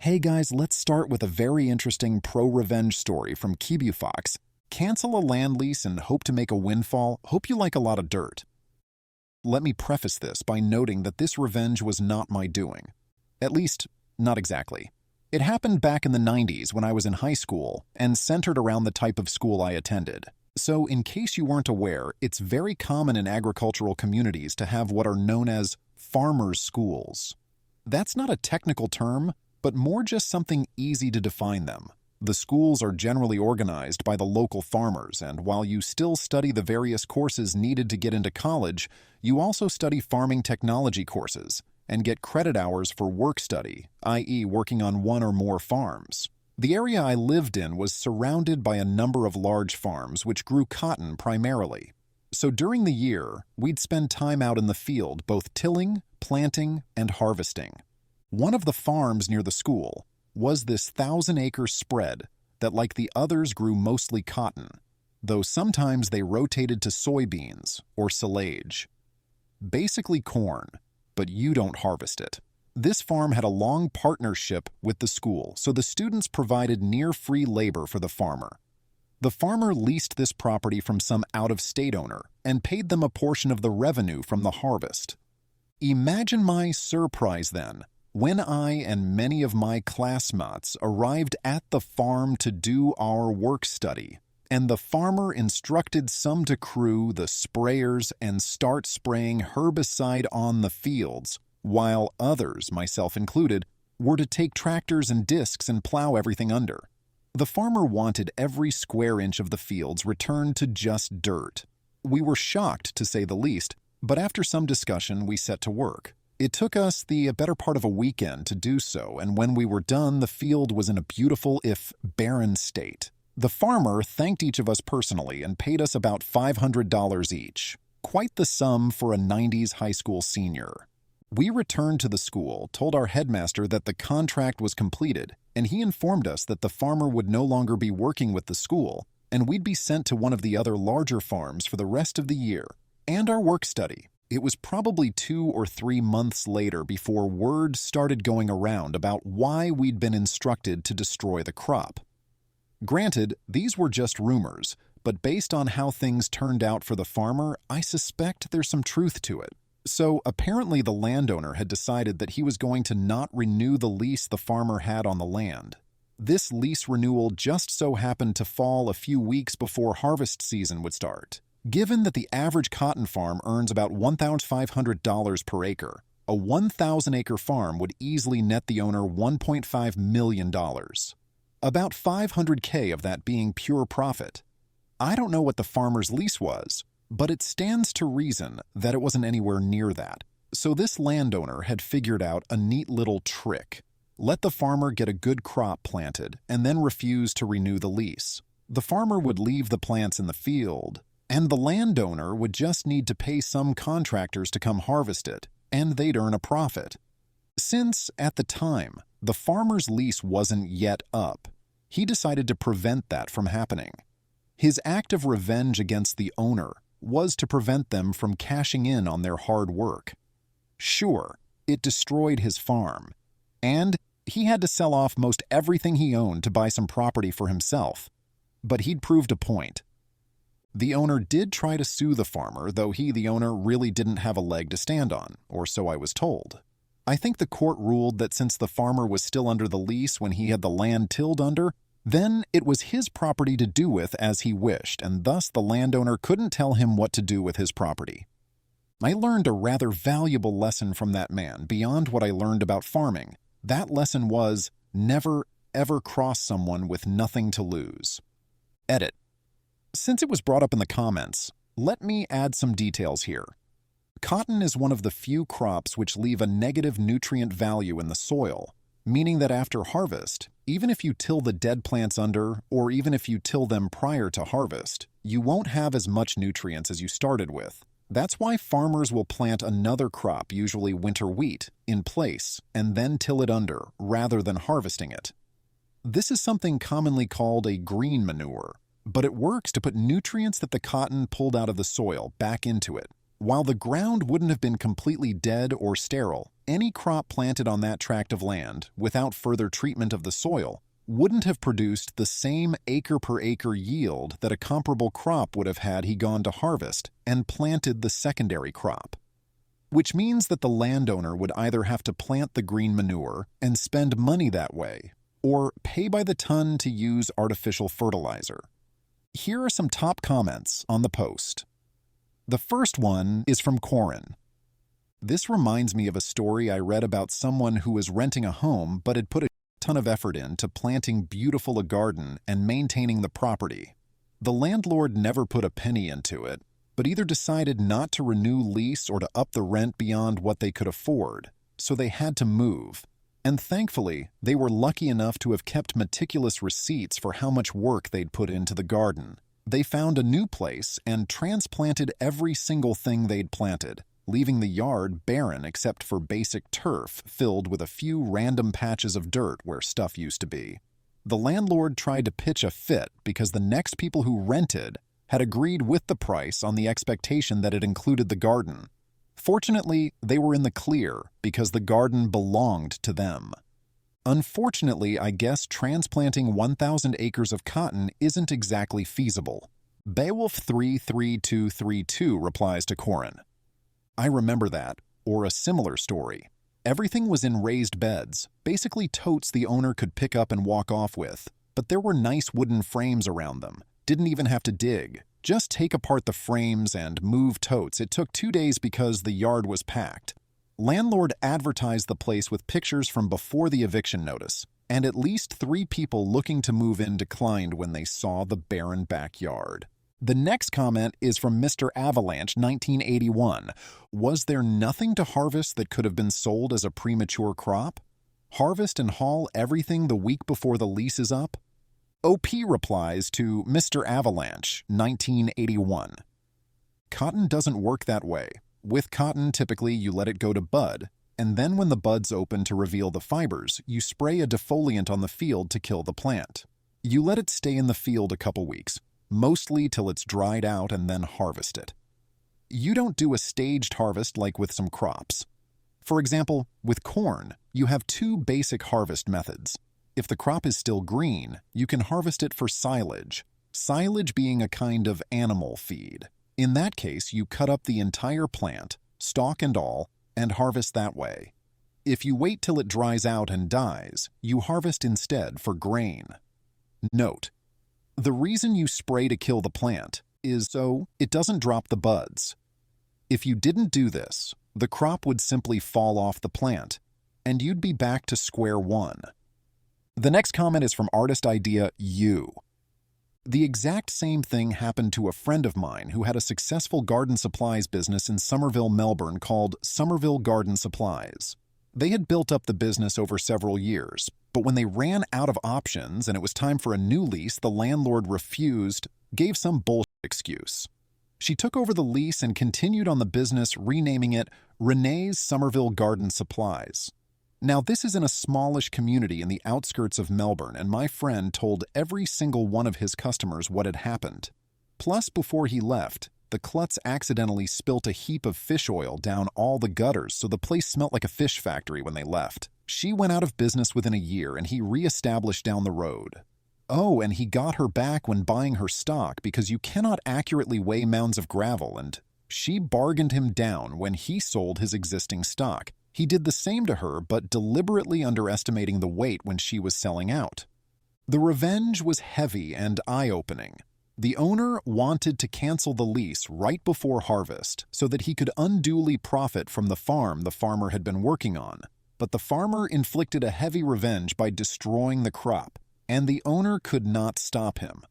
Hey guys, let's start with a very interesting pro-revenge story from Fox. Cancel a land lease and hope to make a windfall. Hope you like a lot of dirt. Let me preface this by noting that this revenge was not my doing. At least, not exactly. It happened back in the 90s when I was in high school and centered around the type of school I attended. So, in case you weren't aware, it's very common in agricultural communities to have what are known as farmers' schools. That's not a technical term, but more just something easy to define them. The schools are generally organized by the local farmers, and while you still study the various courses needed to get into college, you also study farming technology courses and get credit hours for work study, i.e. working on one or more farms. The area I lived in was surrounded by a number of large farms which grew cotton primarily. So during the year, we'd spend time out in the field both tilling, planting, and harvesting. One of the farms near the school was this 1,000-acre spread that, like the others, grew mostly cotton, though sometimes they rotated to soybeans or silage. Basically corn, but you don't harvest it. This farm had a long partnership with the school, so the students provided near-free labor for the farmer. The farmer leased this property from some out-of-state owner and paid them a portion of the revenue from the harvest. Imagine my surprise, then, when I and many of my classmates arrived at the farm to do our work study, and the farmer instructed some to crew the sprayers and start spraying herbicide on the fields, while others, myself included, were to take tractors and discs and plow everything under. The farmer wanted every square inch of the fields returned to just dirt. We were shocked, to say the least, but after some discussion, we set to work. It took us the better part of a weekend to do so, and when we were done, the field was in a beautiful, if barren, state. The farmer thanked each of us personally and paid us about $500 each. Quite the sum for a 90s high school senior. We returned to the school, told our headmaster that the contract was completed, and he informed us that the farmer would no longer be working with the school, and we'd be sent to one of the other larger farms for the rest of the year, and our work study. It was probably 2 or 3 months later before word started going around about why we'd been instructed to destroy the crop. Granted, these were just rumors, but based on how things turned out for the farmer, I suspect there's some truth to it. So apparently the landowner had decided that he was going to not renew the lease the farmer had on the land. This lease renewal just so happened to fall a few weeks before harvest season would start. Given that the average cotton farm earns about $1,500 per acre, a 1,000-acre farm would easily net the owner $1.5 million. About $500K of that being pure profit. I don't know what the farmer's lease was, but it stands to reason that it wasn't anywhere near that. So this landowner had figured out a neat little trick. Let the farmer get a good crop planted and then refuse to renew the lease. The farmer would leave the plants in the field, and the landowner would just need to pay some contractors to come harvest it, and they'd earn a profit. Since, at the time, the farmer's lease wasn't yet up, he decided to prevent that from happening. His act of revenge against the owner was to prevent them from cashing in on their hard work. Sure, it destroyed his farm, and he had to sell off most everything he owned to buy some property for himself, but he'd proved a point. The owner did try to sue the farmer, though he, the owner, really didn't have a leg to stand on, or so I was told. I think the court ruled that since the farmer was still under the lease when he had the land tilled under, then it was his property to do with as he wished, and thus the landowner couldn't tell him what to do with his property. I learned a rather valuable lesson from that man beyond what I learned about farming. That lesson was, never, ever cross someone with nothing to lose. Edit. Since it was brought up in the comments, let me add some details here. Cotton is one of the few crops which leave a negative nutrient value in the soil, meaning that after harvest, even if you till the dead plants under, or even if you till them prior to harvest, you won't have as much nutrients as you started with. That's why farmers will plant another crop, usually winter wheat, in place, and then till it under, rather than harvesting it. This is something commonly called a green manure, but it works to put nutrients that the cotton pulled out of the soil back into it. While the ground wouldn't have been completely dead or sterile, Any crop planted on that tract of land, without further treatment of the soil, wouldn't have produced the same acre-per-acre yield that a comparable crop would have had he gone to harvest and planted the secondary crop. Which means that the landowner would either have to plant the green manure and spend money that way, or pay by the ton to use artificial fertilizer. Here are some top comments on the post. The first one is from Keran. This reminds me of a story I read about someone who was renting a home but had put a ton of effort into planting beautiful a garden and maintaining the property. The landlord never put a penny into it, but either decided not to renew lease or to up the rent beyond what they could afford, so they had to move. And thankfully, they were lucky enough to have kept meticulous receipts for how much work they'd put into the garden. They found a new place and transplanted every single thing they'd planted, leaving the yard barren except for basic turf filled with a few random patches of dirt where stuff used to be. The landlord tried to pitch a fit because the next people who rented had agreed with the price on the expectation that it included the garden. Fortunately, they were in the clear because the garden belonged to them. Unfortunately, I guess transplanting 1,000 acres of cotton isn't exactly feasible. Beowulf33232 replies to Keran. I remember that, or a similar story. Everything was in raised beds, basically totes the owner could pick up and walk off with, but there were nice wooden frames around them. Didn't even have to dig. Just take apart the frames and move totes. It took 2 days because the yard was packed. Landlord advertised the place with pictures from before the eviction notice, and at least 3 people looking to move in declined when they saw the barren backyard. The next comment is from Mr. Avalanche 1981. Was there nothing to harvest that could have been sold as a premature crop? Harvest and haul everything the week before the lease is up? OP replies to Mr. Avalanche 1981. Cotton doesn't work that way. With cotton, typically you let it go to bud, and then when the buds open to reveal the fibers, you spray a defoliant on the field to kill the plant. You let it stay in the field a couple weeks, mostly till it's dried out, and then harvest it. You don't do a staged harvest like with some crops. For example, with corn, you have 2 basic harvest methods. If the crop is still green, you can harvest it for silage. Silage being a kind of animal feed. In that case, you cut up the entire plant, stalk and all, and harvest that way. If you wait till it dries out and dies, you harvest instead for grain. Note: the reason you spray to kill the plant is so it doesn't drop the buds. If you didn't do this, the crop would simply fall off the plant, and you'd be back to square one. The next comment is from Artist Idea U. The exact same thing happened to a friend of mine who had a successful garden supplies business in Somerville, Melbourne called Somerville Garden Supplies. They had built up the business over several years, but when they ran out of options and it was time for a new lease, the landlord refused, gave some bullshit excuse. She took over the lease and continued on the business, renaming it Renee's Somerville Garden Supplies. Now, this is in a smallish community in the outskirts of Melbourne, and my friend told every single one of his customers what had happened. Plus, before he left, the klutz accidentally spilt a heap of fish oil down all the gutters, so the place smelt like a fish factory when they left. She went out of business within a year, and he re-established down the road. Oh, and he got her back when buying her stock because you cannot accurately weigh mounds of gravel, and she bargained him down when he sold his existing stock. He did the same to her, but deliberately underestimating the weight when she was selling out. The revenge was heavy and eye-opening. The owner wanted to cancel the lease right before harvest so that he could unduly profit from the farm the farmer had been working on. But the farmer inflicted a heavy revenge by destroying the crop, and the owner could not stop him.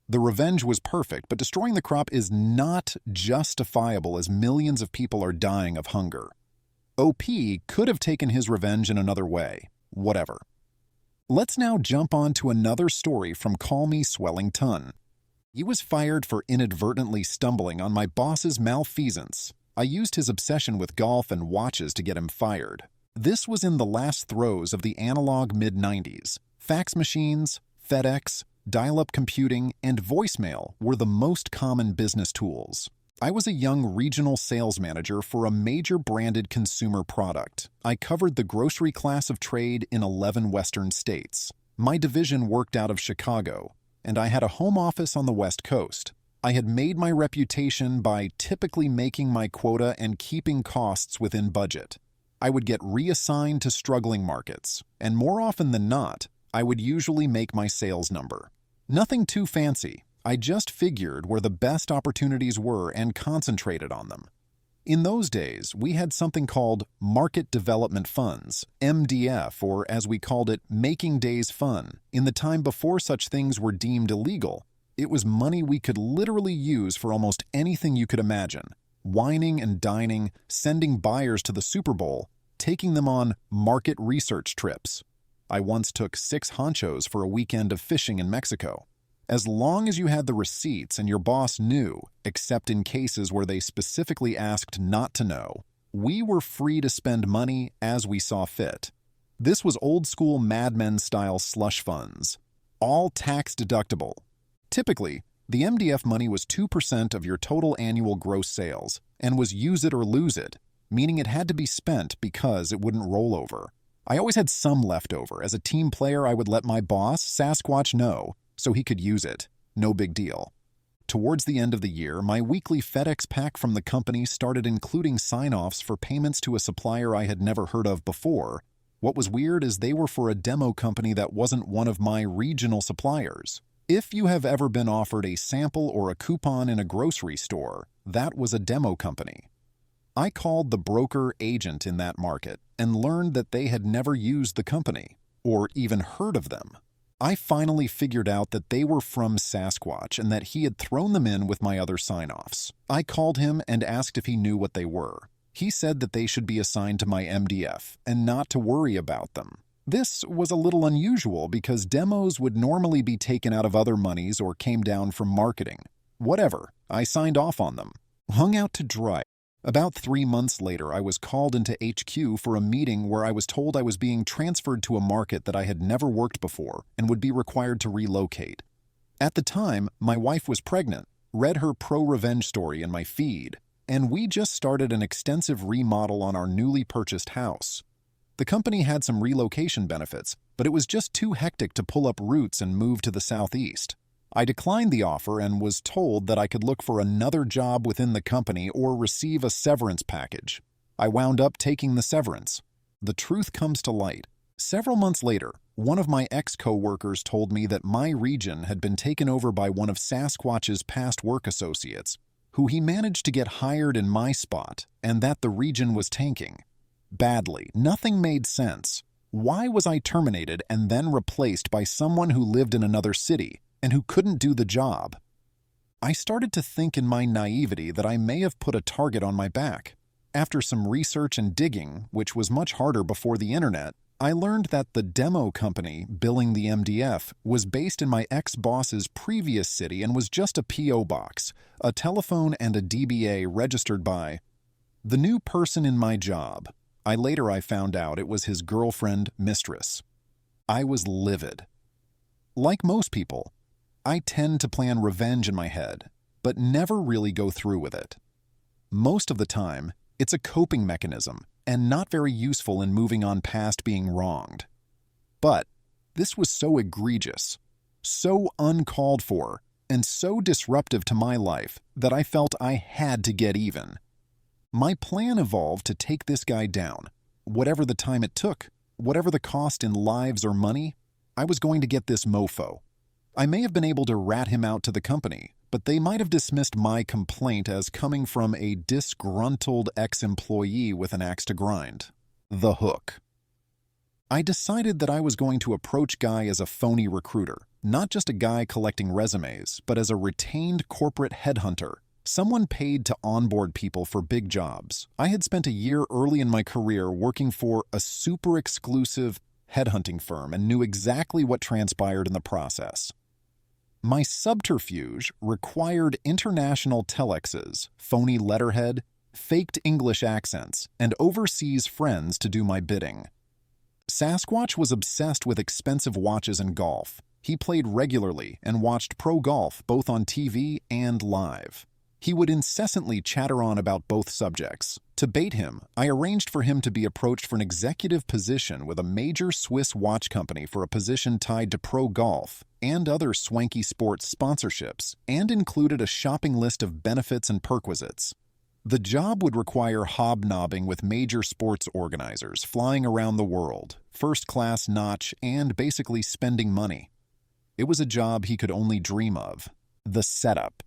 The revenge was perfect, but destroying the crop is not justifiable as millions of people are dying of hunger. OP could have taken his revenge in another way. Whatever. Let's now jump on to another story from Call Me Swelling Ton. He was fired for inadvertently stumbling on my boss's malfeasance. I used his obsession with golf and watches to get him fired. This was in the last throes of the analog mid-90s. Fax machines, FedEx, dial-up computing, and voicemail were the most common business tools. I was a young regional sales manager for a major branded consumer product. I covered the grocery class of trade in 11 Western states. My division worked out of Chicago, and I had a home office on the West Coast. I had made my reputation by typically making my quota and keeping costs within budget. I would get reassigned to struggling markets, and more often than not, I would usually make my sales number. Nothing too fancy. I just figured where the best opportunities were and concentrated on them. In those days, we had something called Market Development Funds, MDF, or as we called it, Making Days Fun. In the time before such things were deemed illegal, it was money we could literally use for almost anything you could imagine. Wining and dining, sending buyers to the Super Bowl, taking them on market research trips. I once took 6 honchos for a weekend of fishing in Mexico. As long as you had the receipts and your boss knew, except in cases where they specifically asked not to know, we were free to spend money as we saw fit. This was old-school Mad Men-style slush funds, all tax-deductible. Typically, the MDF money was 2% of your total annual gross sales and was use it or lose it, meaning it had to be spent because it wouldn't roll over. I always had some left over. As a team player, I would let my boss, Sasquatch, know so he could use it. No big deal. Towards the end of the year, my weekly FedEx pack from the company started including sign-offs for payments to a supplier I had never heard of before. What was weird is they were for a demo company that wasn't one of my regional suppliers. If you have ever been offered a sample or a coupon in a grocery store, that was a demo company. I called the broker agent in that market and learned that they had never used the company, or even heard of them. I finally figured out that they were from Sasquatch and that he had thrown them in with my other sign-offs. I called him and asked if he knew what they were. He said that they should be assigned to my MDF and not to worry about them. This was a little unusual because demos would normally be taken out of other monies or came down from marketing. Whatever, I signed off on them. Hung out to dry. About 3 months later, I was called into HQ for a meeting where I was told I was being transferred to a market that I had never worked before and would be required to relocate. At the time, my wife was pregnant, read her pro-revenge story in my feed, and we just started an extensive remodel on our newly purchased house. The company had some relocation benefits, but it was just too hectic to pull up roots and move to the southeast. I declined the offer and was told that I could look for another job within the company or receive a severance package. I wound up taking the severance. The truth comes to light. Several months later, one of my ex-coworkers told me that my region had been taken over by one of Sasquatch's past work associates, who he managed to get hired in my spot, and that the region was tanking. Badly. Nothing made sense. Why was I terminated and then replaced by someone who lived in another city and who couldn't do the job? I started to think in my naivety that I may have put a target on my back. After some research and digging, which was much harder before the internet, I learned that the demo company billing the MDF was based in my ex-boss's previous city and was just a P.O. box, a telephone and a DBA registered by the new person in my job. Later I found out it was his girlfriend, mistress. I was livid. Like most people, I tend to plan revenge in my head, but never really go through with it. Most of the time, it's a coping mechanism and not very useful in moving on past being wronged. But this was so egregious, so uncalled for, and so disruptive to my life that I felt I had to get even. My plan evolved to take this guy down. Whatever the time it took, whatever the cost in lives or money, I was going to get this mofo. I may have been able to rat him out to the company, but they might have dismissed my complaint as coming from a disgruntled ex-employee with an axe to grind. The hook. I decided that I was going to approach Guy as a phony recruiter, not just a guy collecting resumes, but as a retained corporate headhunter. Someone paid to onboard people for big jobs. I had spent a year early in my career working for a super exclusive headhunting firm and knew exactly what transpired in the process. My subterfuge required international telexes, phony letterhead, faked English accents, and overseas friends to do my bidding. Sasquatch was obsessed with expensive watches and golf. He played regularly and watched pro golf both on TV and live. He would incessantly chatter on about both subjects. To bait him, I arranged for him to be approached for an executive position with a major Swiss watch company for a position tied to pro golf and other swanky sports sponsorships, and included a shopping list of benefits and perquisites. The job would require hobnobbing with major sports organizers, flying around the world, first-class notch, and basically spending money. It was a job he could only dream of. The setup.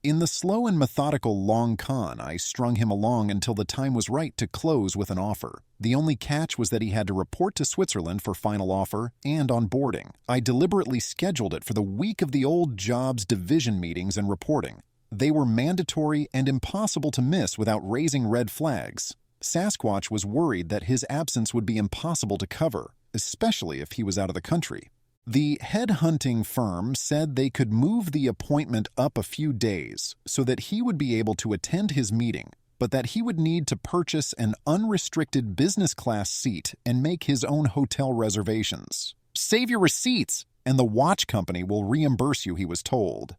In the slow and methodical long con, I strung him along until the time was right to close with an offer. The only catch was that he had to report to Switzerland for final offer and onboarding. I deliberately scheduled it for the week of the old job's division meetings and reporting. They were mandatory and impossible to miss without raising red flags. Sasquatch was worried that his absence would be impossible to cover, especially if he was out of the country. The headhunting firm said they could move the appointment up a few days so that he would be able to attend his meeting, but that he would need to purchase an unrestricted business class seat and make his own hotel reservations. Save your receipts, and the watch company will reimburse you, he was told.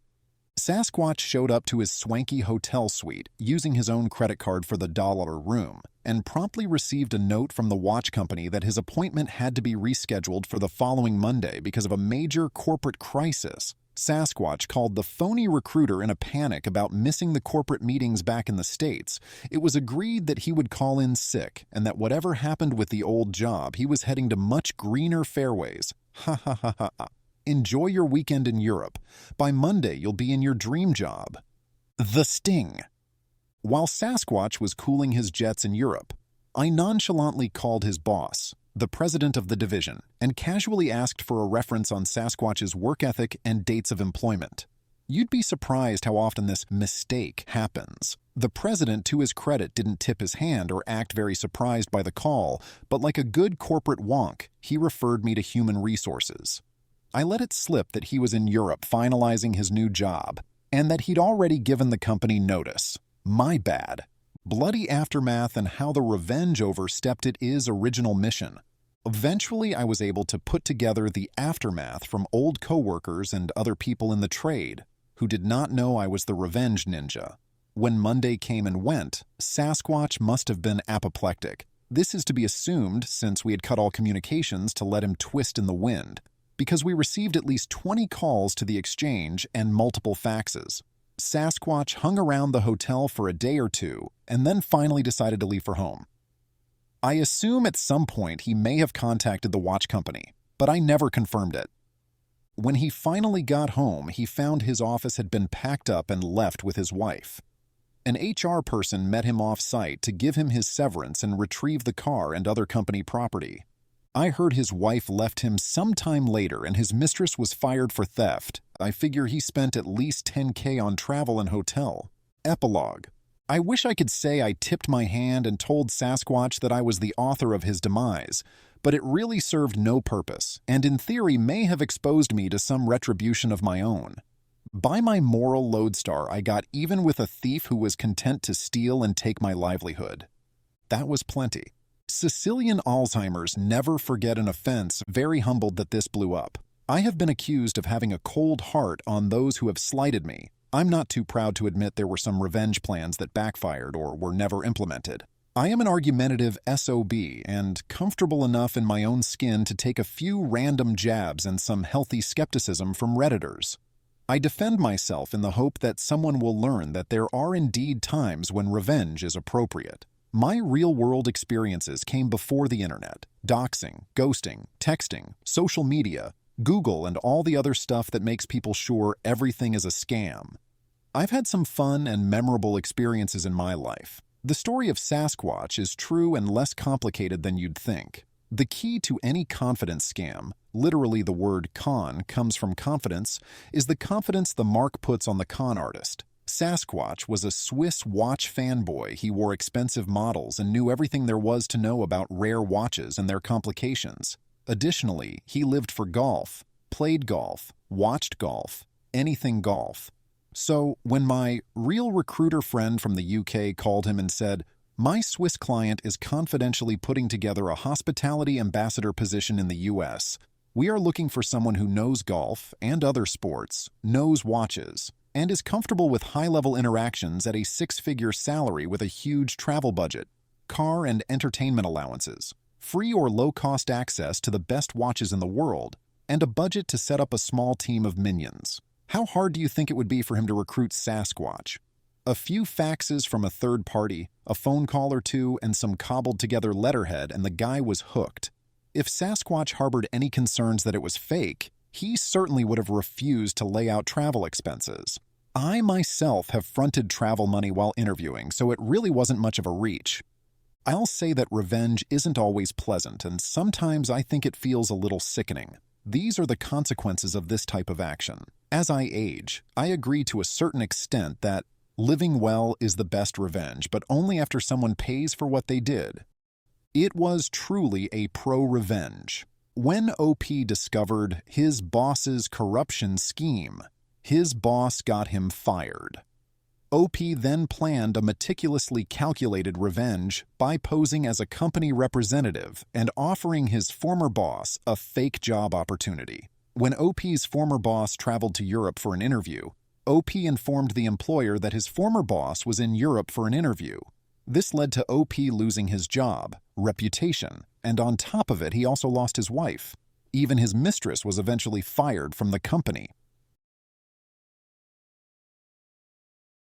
Sasquatch showed up to his swanky hotel suite using his own credit card for the dollar room and promptly received a note from the watch company that his appointment had to be rescheduled for the following Monday because of a major corporate crisis. Sasquatch called the phony recruiter in a panic about missing the corporate meetings back in the States. It was agreed that he would call in sick and that whatever happened with the old job, he was heading to much greener fairways. Ha ha ha ha ha. Enjoy your weekend in Europe. By Monday, you'll be in your dream job. The sting. While Sasquatch was cooling his jets in Europe, I nonchalantly called his boss, the president of the division, and casually asked for a reference on Sasquatch's work ethic and dates of employment. You'd be surprised how often this mistake happens. The president, to his credit, didn't tip his hand or act very surprised by the call, but like a good corporate wonk, he referred me to human resources. I let it slip that he was in Europe finalizing his new job, and that he'd already given the company notice. My bad. Bloody aftermath and how the revenge overstepped its original mission. Eventually, I was able to put together the aftermath from old coworkers and other people in the trade who did not know I was the revenge ninja. When Monday came and went, Sasquatch must have been apoplectic. This is to be assumed since we had cut all communications to let him twist in the wind, because we received at least 20 calls to the exchange and multiple faxes. Sasquatch hung around the hotel for a day or two and then finally decided to leave for home. I assume at some point he may have contacted the watch company, but I never confirmed it. When he finally got home, he found his office had been packed up and left with his wife. An HR person met him off-site to give him his severance and retrieve the car and other company property. I heard his wife left him sometime later and his mistress was fired for theft. I figure he spent at least $10,000 on travel and hotel. Epilogue. I wish I could say I tipped my hand and told Sasquatch that I was the author of his demise, but it really served no purpose, and in theory may have exposed me to some retribution of my own. By my moral lodestar, I got even with a thief who was content to steal and take my livelihood. That was plenty. Sicilian Alzheimer's never forget an offense, very humbled that this blew up. I have been accused of having a cold heart on those who have slighted me. I'm not too proud to admit there were some revenge plans that backfired or were never implemented. I am an argumentative SOB and comfortable enough in my own skin to take a few random jabs and some healthy skepticism from Redditors. I defend myself in the hope that someone will learn that there are indeed times when revenge is appropriate. My real-world experiences came before the internet. Doxing, ghosting, texting, social media, Google, and all the other stuff that makes people sure everything is a scam. I've had some fun and memorable experiences in my life. The story of Sasquatch is true and less complicated than you'd think. The key to any confidence scam, literally the word con comes from confidence, is the confidence the mark puts on the con artist. Sasquatch was a Swiss watch fanboy. He wore expensive models and knew everything there was to know about rare watches and their complications. Additionally, he lived for golf, played golf, watched golf, anything golf. So, when my real recruiter friend from the UK called him and said, "My Swiss client is confidentially putting together a hospitality ambassador position in the US. We are looking for someone who knows golf and other sports, knows watches, and is comfortable with high-level interactions at a six-figure salary with a huge travel budget, car and entertainment allowances, free or low-cost access to the best watches in the world, and a budget to set up a small team of minions. How hard do you think it would be for him to recruit Sasquatch? A few faxes from a third party, a phone call or two, and some cobbled-together letterhead, and the guy was hooked. If Sasquatch harbored any concerns that it was fake, he certainly would have refused to lay out travel expenses. I myself have fronted travel money while interviewing, so it really wasn't much of a reach. I'll say that revenge isn't always pleasant, and sometimes I think it feels a little sickening. These are the consequences of this type of action. As I age, I agree to a certain extent that living well is the best revenge, but only after someone pays for what they did. It was truly a pro-revenge. When OP discovered his boss's corruption scheme, his boss got him fired. OP then planned a meticulously calculated revenge by posing as a company representative and offering his former boss a fake job opportunity. When OP's former boss traveled to Europe for an interview, OP informed the employer that his former boss was in Europe for an interview. This led to OP losing his job, reputation, and on top of it, he also lost his wife. Even his mistress was eventually fired from the company.